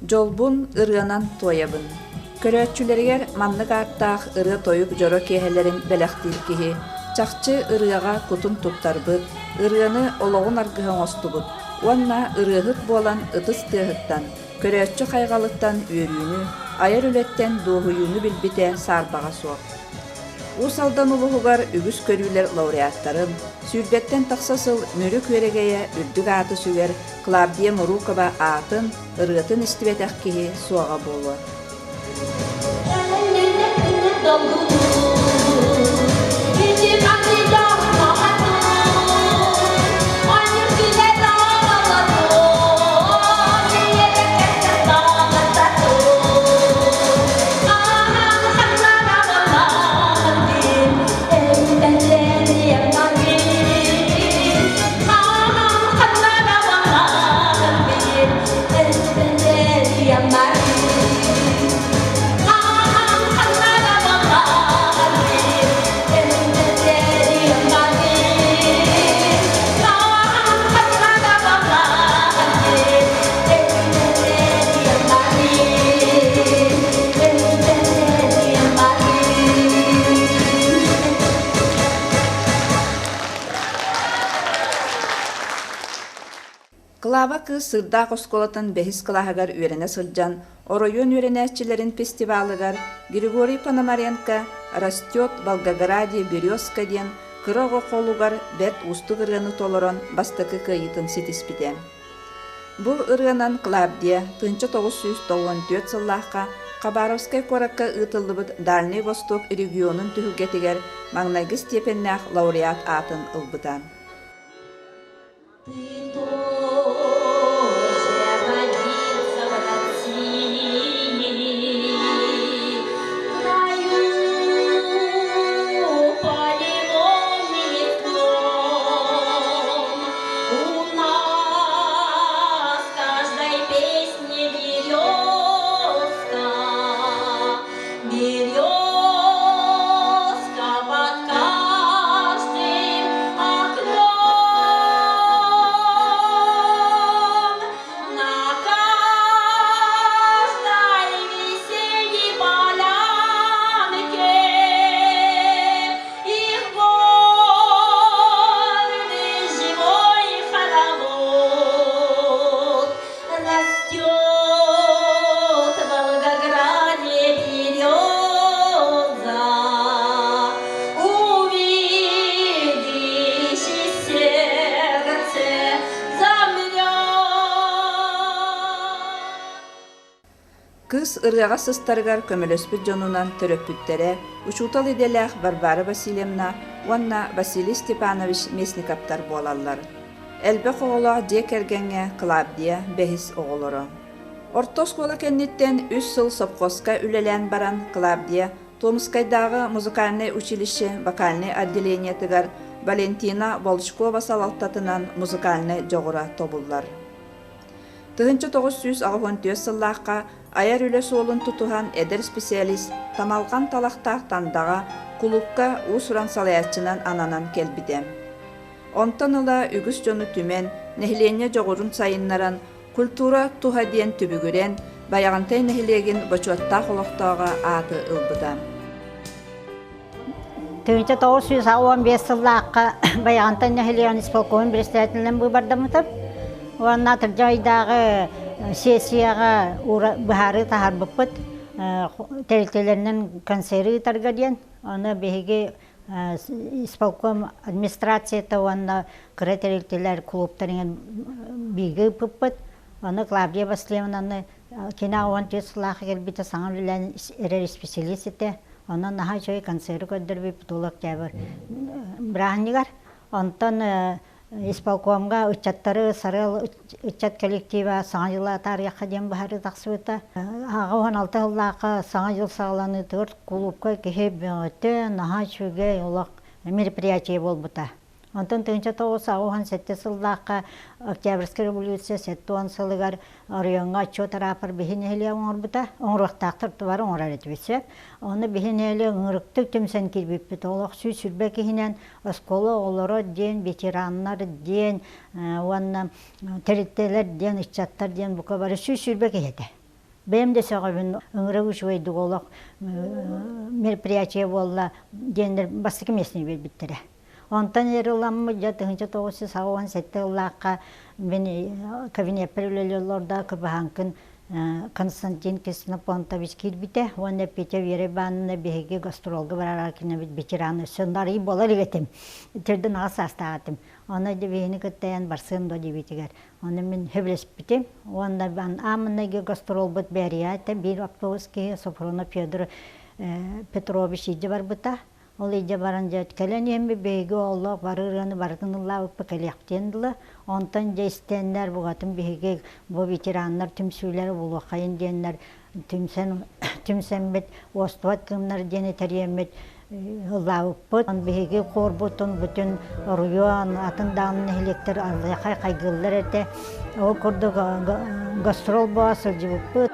Jolbun ırıanan toyabın. Körötçüleriger manlık arttaq ırı toyup joro kehelerin belektilkihi, çakçı ırıaga kutun tuttarbıt, ırıanı oloğun argıhın ostubut. Onna ırıhıt bolan ıtыс tığıttan, körötçü kaygalıktan üyürüğünü, ayar ületten doğuyunu bilbite sarbağa soğuk. Usaldan uluğugar ügüs körüler laureatların, sürbetten taksasıl mürük veregeye ürdük atı süger Claudia Morukova atın, ırıtın istibetekkihi soğa bolu. Klava kız Sırdaq Oskolatın behis kılahagar üyerine sılcan, Oroyon üyerenetçilerin festivalıgar Grigoriy Ponomarenko, Rastет Волгограде Березка ден кырого қолугар бәт усты ырыаны толорон бастыкы кыйытын сетиспите. Бұл ырыанан Клавдия 1994 сыллаққа Хабаровскай коракка ытыллыбыт Дальний Восток регионын түхүгетигер маңнайгы степеннах лауреат атын ылбыта. Кыз ырыаға сыстарыгар көмөлөспүт жонунан төрөппүттере, учутал иделях Варвара Васильевна, уанна Василий Степанович Месниковтар болаллар. Элбе оголоох дие кергенге Клавдия бехис оголоро. Орто школа кенниттен 3 сыл совхозка үлелен баран Клавдия Томскайдагы музыкальный училище вокальный отделениетыгар Валентина Волчкова салалтатынан музыкальный жогура тобуллар. 1964 сыллаққа аяр үлі солын тұтуған эдер специалист тамалған талақтақ таңдаға кулукка усуран салаятчынан ананан келбіде. Онтан ыла үгіс жону түмен нехлене жоғырын сайыннаран культура туха ден түбігірен баяғантай нехлеген бачуаттақ олықтауға аты ылбыда. 1915 сыллаққа баяғантай нехлеген исполкомын председателінен бұбардамытып, Уанна жайдағы сессияға бұхары тахар бұппыт, тәрелтелерінің консері таргаден, оны бейге исполком администрацията, оны қыры тәрелтелер клубтарының бейге бұппыт, оны Клавдия Васильевнаны кена 10 сылақы келбеті саңыр үлән әрер специалисті, оны наға жой консері көддірбей бұтылық жәбір. Бірағынығар, онтан исполкомга учаттары сарыл учат коллектива саңа жылы тарихқа ден бахары тақсыбыта. Ағы 16 жыллақы саңа жыл сағыланы тұр клубқа кехеп бөңітті наға шөге олақ мероприятие болбыта. Онтан 1997 жыллақы Октябрьский революция 7 сылығар районға отчет рапор бихинелі оңырбыта. Оңырықтақтыр тұвары оңырар етбесе. Оны бихинелі оңырықты түмсен келбеппет. Олақ сүй сүрбе кехінен осколы олары ден, ветераннар ден, тереттелер ден, иччаттар ден бұқа бары сүй сүрбе кехеті. Бем де сагабын ыңрагыш войду олак мероприятие болла дендер бастык местный биттере. Онтан ерламмы жатынча тоғысы сауан сетте улакка мен кабинет перелелорда кыбаһанкын Константин Киснопонтович кирбите, он пете Еребанна беге гастролга барар кине бит ветераны сөндари болар игетим. Терден асастатым. Аны да бени кеттен барсын да дибитигер. Аны мен хевлеспитим. Онда бан амнеге гастрол бит берият, бир автобуски Сафронов Федор Петрович иде бар бута. Ол иде баран жаткалан эмби беге Аллах барыраны бардынла упкалектендиле. Онтан жестеннер бугатын беге бу ветераннар түмсүлөр булакайын деннер түмсен бит остват кымнар дене тариемет лауппут он беге корбутун бүтүн руян атындан электр алакай кайгылар эте о курду гастрол басы жибуппут.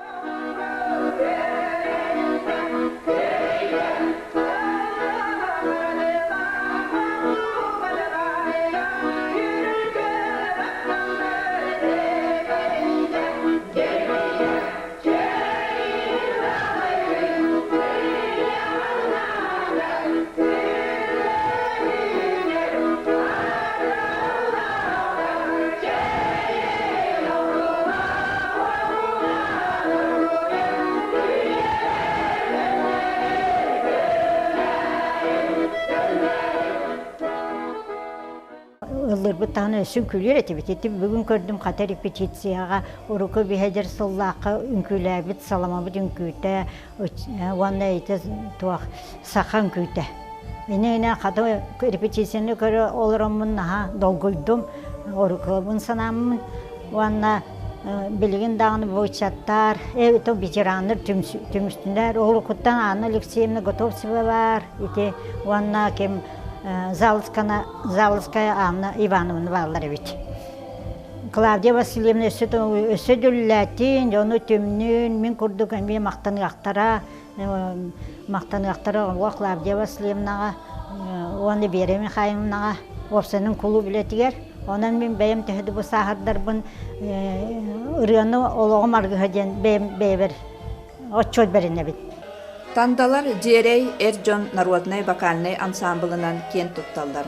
Ыллырбыттаны сүнкүлер этибит. Бүгүн көрдүм ката репетицияга уруку бихедер сыллакка үнкүләбит саламабыт үнкүтә, ванна ите туак сахан күтә. Менә ката репетицияны көрө олоромун долгойдум. Урукубун санамын ванна билген дагыны бойчаттар, то ветераннар түмүстүндөр олукуттан Анна Алексеевна Готовцева бар. Ите ванна кем Заволская Анна Ивановна Валерьевич. Клавдия Васильевна өсөдүлләтин, жону түмнүн, мен курдук мен мактаныактара Клавдия Васильевнага, оны Береме Хайымнага, опсынын кулу билетигер. Онан мен бәйем төһөдү бу сахардарбын ырыаны ологом аргыһаден бәйбер отчет берене бит. Тандалар Дерей Эрджон народный вокальный ансамблынан кен тутталдар.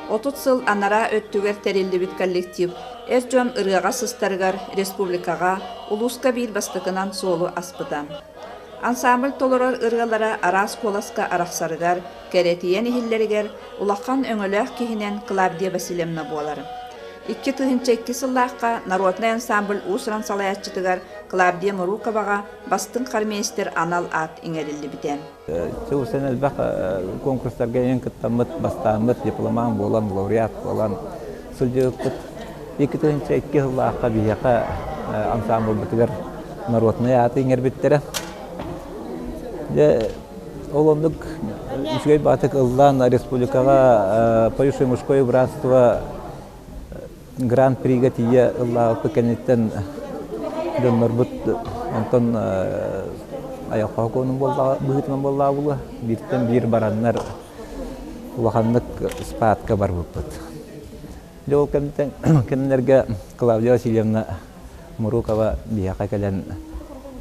30 сыл анара өттүгер терилдибит коллектив Эрджон ырыга сыстаргар республикага улуска бир бастыкынан солу аспыдан. Ансамбль толорор ыргалара арас коласка арахсарыгар, керетиен ихиллеригер улахан өңөлөх кихинен Клавдия Васильевна болар. 2 сыллаққа народный ансамбль усран салаятчытыгар Клавдия Муруковага бастың қармейстер анал ат иңерилди битен. Сол сен элбак конкурстарга ең кыттамыт, бастамыт, дипломан болан, лауреат болан. Сылжыппыт 2 сыллаққа бияқа ансамбль бітігер народный аты иңербиттері. Олондық үшгей батык ыллан республикаға поющее мужское братство гран-прига тие ыллаапы кенеттен дөнмөрбүт онтон аяққа конун быһытынан боллаа була биттен бир бараннар улаханнык спаатка бар буппут. Жол кеннерге Клавдия Васильевна Мурукова бияка келен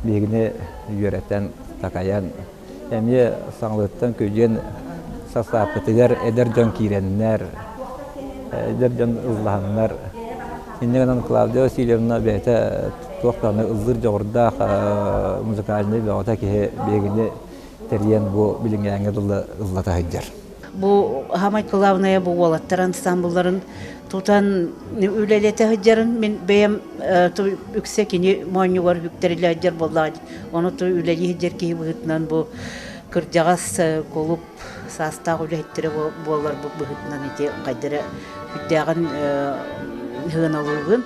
бигине үйрөтен такаян эмне саңлыттан көжен сасаапытыгар эдер жон киреннер эдер жон ыллааннар иннегенен Клавдия Васильевна бете тоқтаны ылдыр жогорда музыкальный беота ке бигине терьен бу билингәңгә дулы ыллата хәҗәр. Бу хамай главная бу валаттар ансамбльларын тутан үлелете хәҗәрен мен бәям үксе кини моңнугар бүктерилә хәҗәр булды. Оны ту үлели хәҗәр ки быгытнан бу кырҗагас колуп саста үлеттире булар бу быгытнан ите кайдыра үтәгән хыналыгын.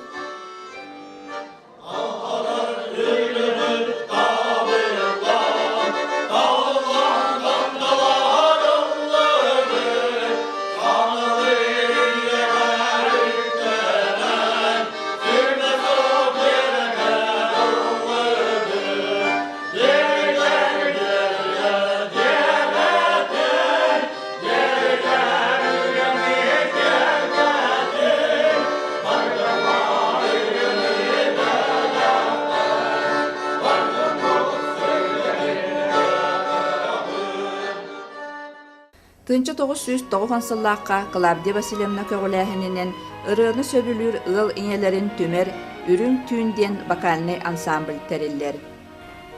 1909 сыллаққа Клавдия Васильевна көгіләхінінен ырыны сөбілір ыл инелерін түмер үрін түйінден вокальный ансамбль тәрелер.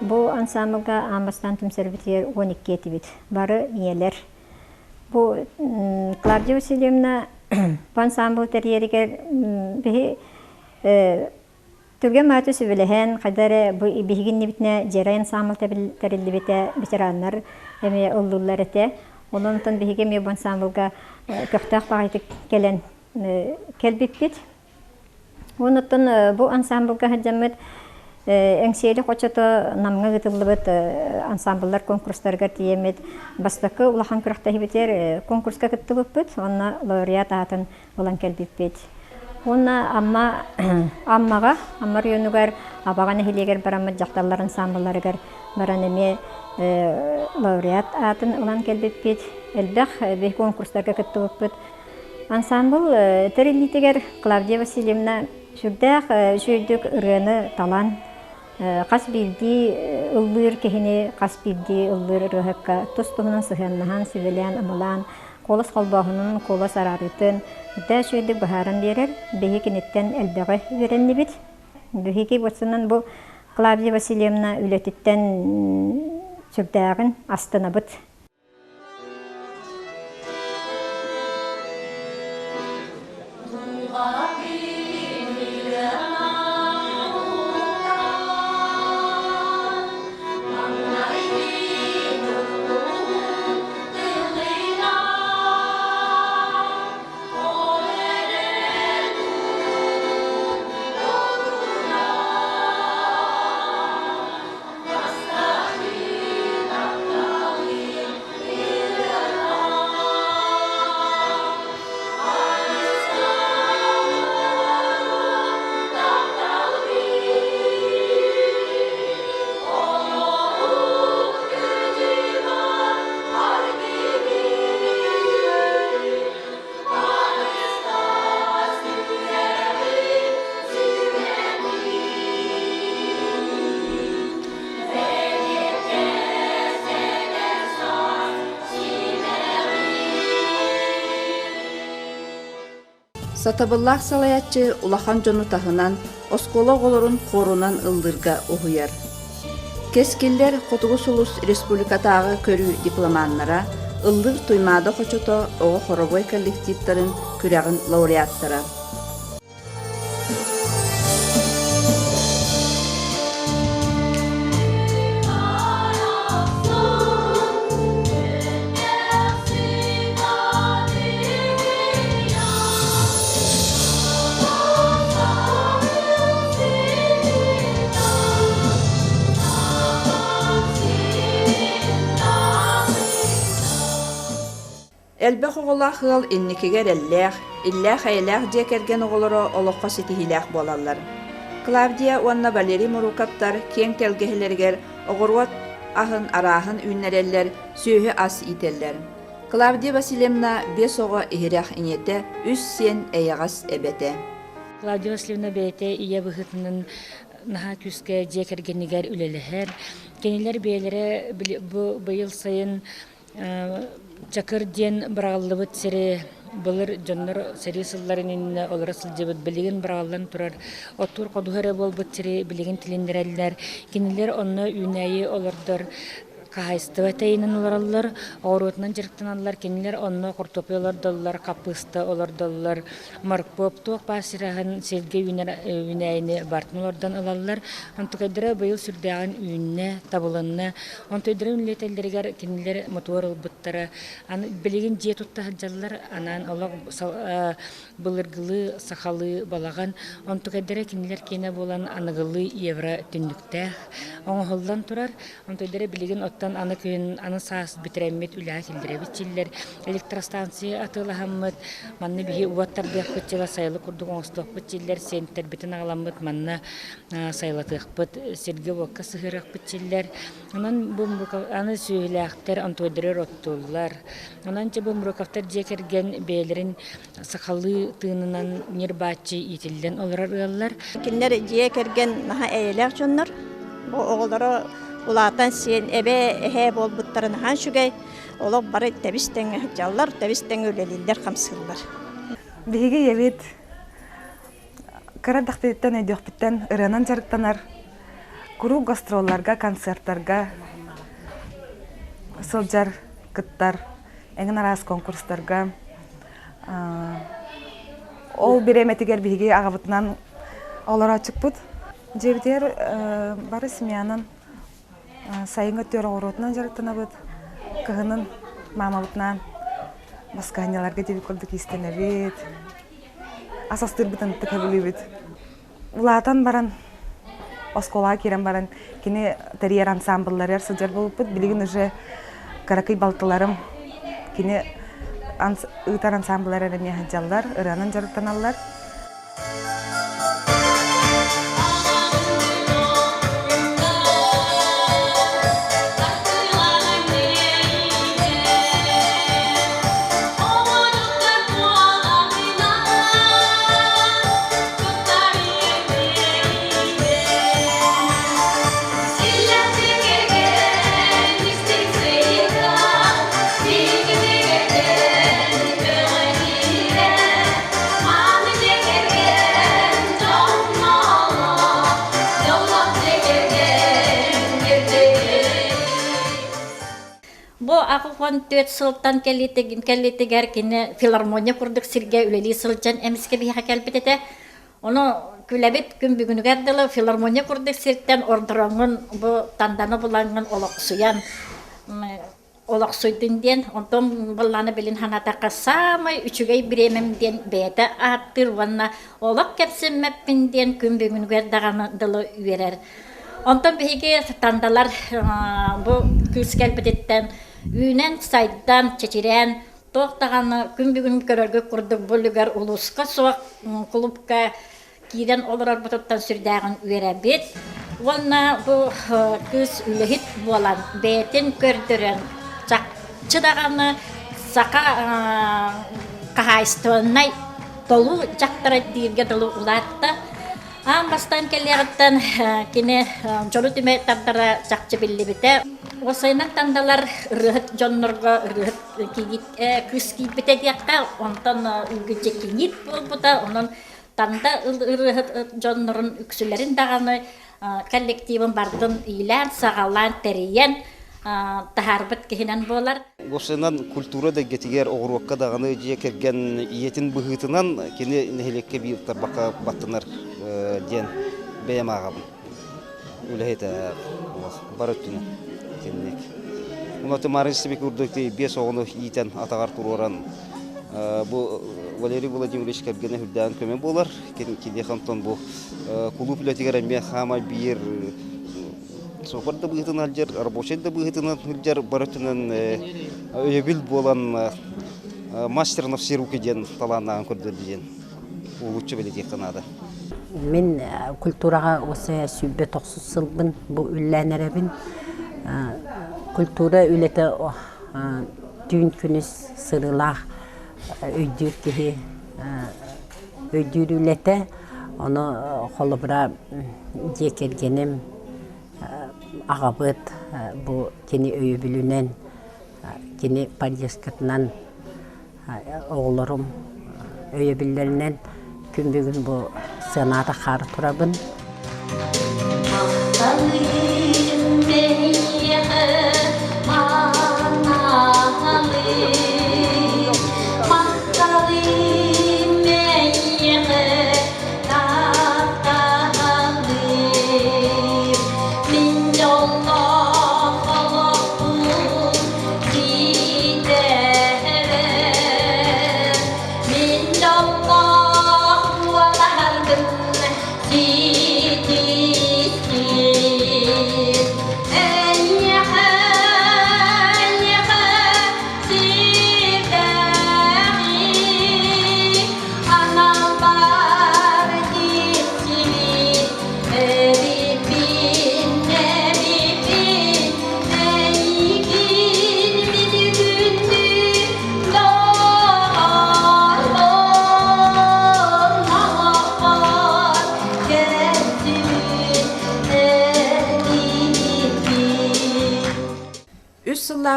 Бұл ансамблға амбастан түмсербітер 12 етібіт. Бары иелер. Бұл Клавдия Васильевна бұл ансамбль тәрелергер бігі түрген маты сөбіліген қадары бігін небітіне жері ансамбль тәрелі біті ветеранлар әме ұллылар әте. Онын бігі ме бұл ансамблға көқтақ бағайты келен келбіппет. Онын бұл ансамблға хаджамыд әңсейлі қочаты намға ғытылыбыт ансамблар конкурстарға тиемет. Бастықы улахан күріқтахи бітер конкурсқа күтті бұппыт, онына лауреат атын олан келбіппет. Онына аммаға, аммар йонугар абаған әхилегер барамыд жақталар ансамбларығар баран әме лауреат атын олан келбіппет. Әлбәқ бей конкурстарға күтті бұппыт. Ансамбл тәрелітігер Клавдия Васильевна жүрдәқ жүйдік ұрғаны талан. Қас білді ұллыр кехіне, қас білді ұллыр ұрғыққа тұстығынан сығаннаған сөбелен амалан, қолыс қалбағының қолыс арарытын, үдә жүйдік бағарын берер, бейі кенеттен әлбәғі веренні бет. Бүйеке бұтсынан бұл Клавдия Васильевна үлетіттен жүрдәғын астына бұт. Сатабыллах салаятчы улахан жону тахынан, оскола олорун корунан ылдырга ухуяр. Кескиллер Хотугус улус республикатағы көрүү дипломаннара, ылдыр туймада хочото оғы хоробой коллективтарын күрягын лауреаттара. Элбэх оголах хыл инникигер иллях айлах декерген оголоро олоққа сетихилях болалар. Клавдия уанна Валерий Мурукаптар кең телгехилергер оғыруат ахын араахын үйнереллер сүйі ас ителлер. Клавдия Васильевна бес оға ихирях инете үс сен әйағас әбете. Клавдия Васильевна бейте ия бұхытының наха күске декергенігер үлелігер. Кенелер бейлері бұйыл сайын Чакыр ден брағалыбыт сері бұлыр жоннар сері сылларының олары сылжыбыт білеген брағалдан тұрар. Оттур қодуғары бол бұт сері білеген тіліндірәлілер. Кенелер онны үйнәйі олардар кахайстыва тәйінін оларалар, ауруатынан жырықтан алылар, кенелер онны құртопы олардалылар, қапысты олардалылар, маркпоп тоқ басырағын селге үйнәйіні бартын олардан алалар. Антықайдыра бұйыл сүрдәғын үйінне, табылынны. Антойдыры үнлетелдергер кенелер мотор ұлбыттары. Білеген жие тұтта хаджалылар, анан олақ бұлырғылы, сақалы балаған. Антықайдыра кенелер кені болан анығылы евро түндіктәқ. Оңғылдан тұрар, антойдыра білеген аны күн аны саас битиреммит үлää килдиребитчиллер электростанция атылахаммыт манны биһи уаттардыах битчила сайлы курдук оңстук битчиллер сенттер битин агаламмыт манна сайлатыахпыт серге вокка сыгырак битчиллер анан аны сүйүлээхтер антойдырыр оттуллар ананча бумрукафтар жекерген бээлерин сакалы тыынынан нирбаачы итилден олорар ыаллар кинлер жекерген наха эйлер жоннор оголоро улаатан сен эбе эхе болбуттарын хан шугай олог бары тебистен жаллар, тебистен өлелилер камсыллар. Биһиги ебит карадахтыттан өйдөкпүттен ырынан жарыктанар. Куру гастролларга, концерттарга, сылжар кыттар, эңин арас конкурстарга. Ол биреметигер биһиги агабытынан олара чыкпыт. Жебитер бары семьянын сайынга төр оротунан жарыктанабыт. Кыгынын мамабытынан басканяларга дебит көрдүк истенебит. Асастырбытын тыкабылыбыт. Улаатан баран оскола кирен баран кини терьер ансамбльлар сылжар болуппут. Билигин уже каракый балтыларым кини ытар ансамбльлар эреме жаллар, ыранын жарыктаналар. Бу акылган 4 сылтан келлитегер кини филармония курдук сирге үлели сылжан эмиске биха келбетете. Оны күләбит күн бүгүнүгәрдәле филармония курдук сирттен ордыраңын бу танданы буланган олоксуян. Олоксуйдын ден онтон булланы билин ханатакка самай үчүгей биремем ден бете аттыр ванна олок кепсеммеппин ден күн бүгүнүгәрдәганы үйерер. Онтон биһиги тандалар бу күс келбететтен үйнен сайдан чечирен тоқтағаны күн бүгін көрөргө курдук булугар улуска соқ клубка кирен олар бутуттан сүрдәгән үйрәбит. Ванна бу күс үлехит болан бетин көрдөрөн чакчыдаганы сака кахайстоннай толу жактара дирге толу улатта. Бастан келерден кини жолутуме тандара чакчы биллибите. Осайнан тандалар рыхыт жоннорго рыхыт кигит күс кийбите диякка онтон үгүче кигит болбута онон танда рыхыт жоннорун үксүлерин даганы коллективин бардын илен сагалан териен тахарбыт кихинен болар. Осайнан культура да гетигер огурукка даганы жие керген иетин быхытынан кини нехелекке бииртар бака баттынар ден бейем агабын. Үлехете барыттыны теннек. Уната марынсыбек урдукты бес оғыны иетен атағар туроран бу Валерий Владимирович кергене хүрдән көмен болар. Кене хантон бу клуб үлетигер әмбе хама бир софарда быхытын алжар, рабочайда быхытын алжар барыттынын өйебіл болан мастернов сируки ден таланнаған көрдір ден. Улуччы білет ектанады. Мен культураға осы сүйбе тоқсыз сылбын, бұл үлләнеребін. Культура үлеті түйін күніс сырылақ өйдір кеге өйдір үлеті. Оны қолы бұра жекергенім ағабыт бұл кені өйі білінен, кені парижскатынан оғылырым өйі білінен күн бүгін бұл сынады қары тұрабын.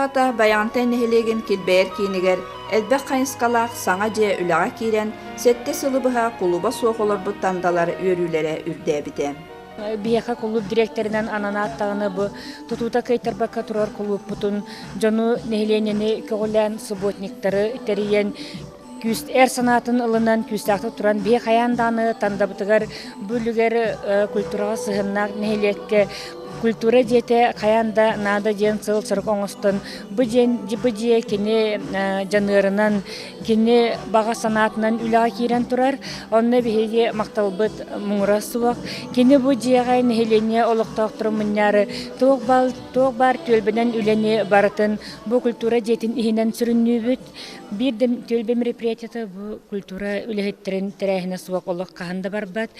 саата баянтай нехелеген килбәер кинигер элбек кайынскалак саңа же үлага кирен сетте сылыбыха кулуба суохолор буттандалар өрүлере үрдәбите. Бияха клуб директорынан анана аттағыны бұ тұтута кайтарбаққа тұрар клуб бұтын жону нехеленені көғілән субботниктары тәрейен күст әр санатын ылынан күстақты тұран бия қаянданы тандабытығар бүлігер культураға сығыннақ нехелекке культура дете каянда нада ден сыл сырық оңыстын бұдже кене жанырынан кене баға санатынан үліға кейрен тұрар онны бігеге мақталбыт мұңыра суақ кене бұджеға нехелене олықтақ тұрмыннары тоқ бар төлбінен үлене барытын бұл культура детін ихінен сүрінні бүт бір төлбе мероприятияты бұл культура үліхеттерін тәрәхіне суақ олық қағында бар бат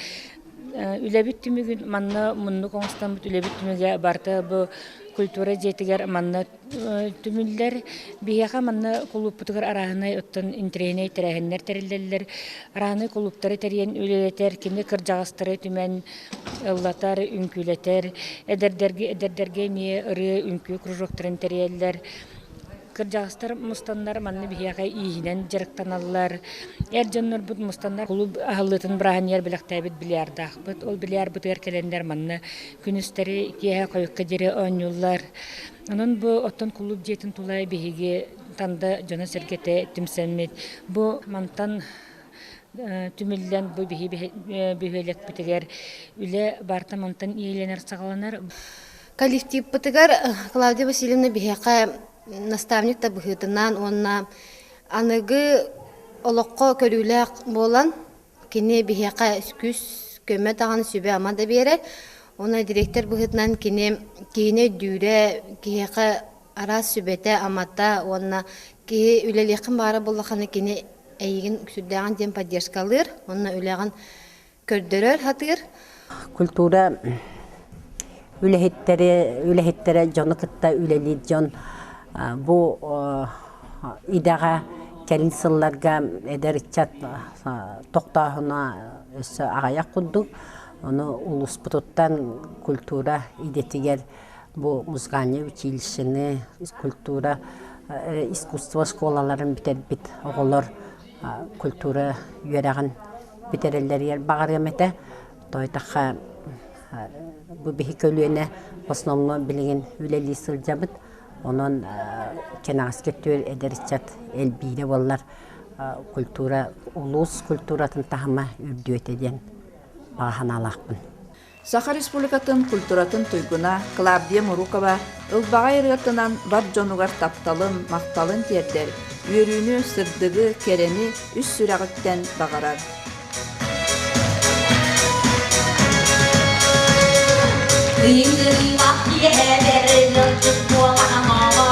үләбит түмігін манна мұнны қоңыстан бұт үләбит түміге барты бұ культура жетігер манна түмілдер бияға манна құлыппытығыр арағынай ұттын интерейней тәрәхінлер тәрелдерлер арағынай құлыптары тәрен үлелетер кені кіржағыстары түмен ыллатар үнкүлетер әдердерге не ұры үнкү кружоктарын тәрелдер кыржағыстар мұстандар манны бияға иінен жарықтаналар. Әр жоннор бұд мұстандар құлып ағылытын бірағын ер біліқтәбіт білярдақ бұд. Ол біляр бұд әркелендер манны күністері кеға қойыққа дере оңюлар. Onun bu oton kulüp jetin tulay bihige tanda jona sergete timsemmet. Bu mantan tümillen bu bihelek bitiger üle barta mantan iyilener sağlanar. Коллектив битигер Клавдия Васильевна бихека наставник та быхытынан онна аныгы олоққа көрүләк болан кине бихека күс көмө таган сүбе амада берер. Ona direktör bıhıtnan kine düre kiheka ara sübete amata ona ki üleliğin bara bollakana kine eygin süddeğen dem поддержкалыр, ona üleğin kördürür hatır. Kultura ülehittere jonu kıtta üleli jon bu idaga kelin sıllarga ederitçat toktahına ağayak kuddu. Onu Ulusputut'tan kultura idetiger bu Muzganya училищені, kultura, искусство школаларын бит оғылар kultura үйереген бiterler yer бағар емете. Тойтаққа bu bihi kölüğüne osnomlu bilgin üleli sılcabıt. Onun kenağız ketüür ederitçat elbire ollar kultura, ulus kulturatın tahıma ürdüet eden. Саха Республикатын культуратын туйгуна Клавдия Мурукова ылбаға ергатынан бар жонугар тапталын, мақталын тердер, үйерүүнү, сырдыгы, керени үс сүрәғіттен бағарар. Yıldır vahki heben, yıldır boğan oğlarım.